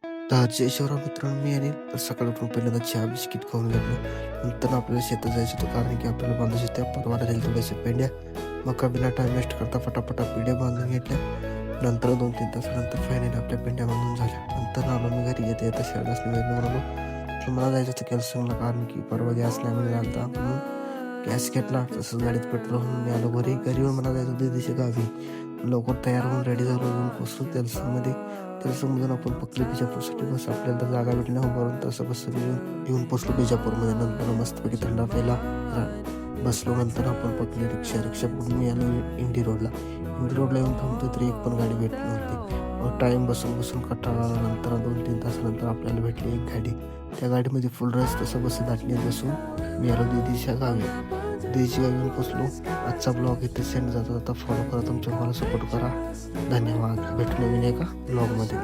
तर जय शिवराम मित्रांनो, मी अनिल. तर सकाळी उठून पहिल्यांदा चहा बिस्किट खाऊन घेतलं. नंतर आपल्याला शेतात जायचं होतं, कारण की आपल्याला बांधायचे त्या परवाला राहील थोड्याशा पेंड्या. मग बिना टाईम वेस्ट करता फटाफटा पेंड्या बांधून घेतल्या. नंतर 2-3 तासानंतर फायनली आपल्या पेंड्या बांधून झाल्या. नंतर आलो मी घरी, येता येता शाळा असल्यामुळे म्हणालो की मला जायचं होतं कॅल्शियमला, कारण की परवा गॅस नाही मिळाला म्हणून गॅस घेतला. तसंच गाडीत पेट्रोल भरून मी आलो घरी. घरी येऊन मला जायचं होतं दीदीच्या गावी. लवकर तयार होऊन रेडी झालो, येऊन पोचलो तेलसंगमध्ये. तेलसंगमधून आपण पकली बिजापूरसाठी बस. आपल्याला तर जागा भेटली नाही उभारून, तसं कसं येऊन पोचलो बिजापूरमध्ये. नंतर मस्तपैकी थंडा प्यायला बसलो. नंतर आपण पकली रिक्षा पकडून मी आलो इंडी रोडला. इंडी रोडला येऊन थांबतो तरी एक पण गाडी भेटली नव्हती. मग टाईम बसून कंटाळा आला. नंतर 2-3 तासानंतर आपल्याला भेटली एक गाडी. त्या गाडीमध्ये फुल रस तसं बस दाटली बसून मी आलो दीदीच्या गावी. दीदीच्या गावी येऊन पोचलो. आजचा ब्लॉग इथे सेंड जाता फॉलो करा, तुमच्या मला सपोर्ट करा. धन्यवाद. भेटू नवीन एका ब्लॉगमध्ये.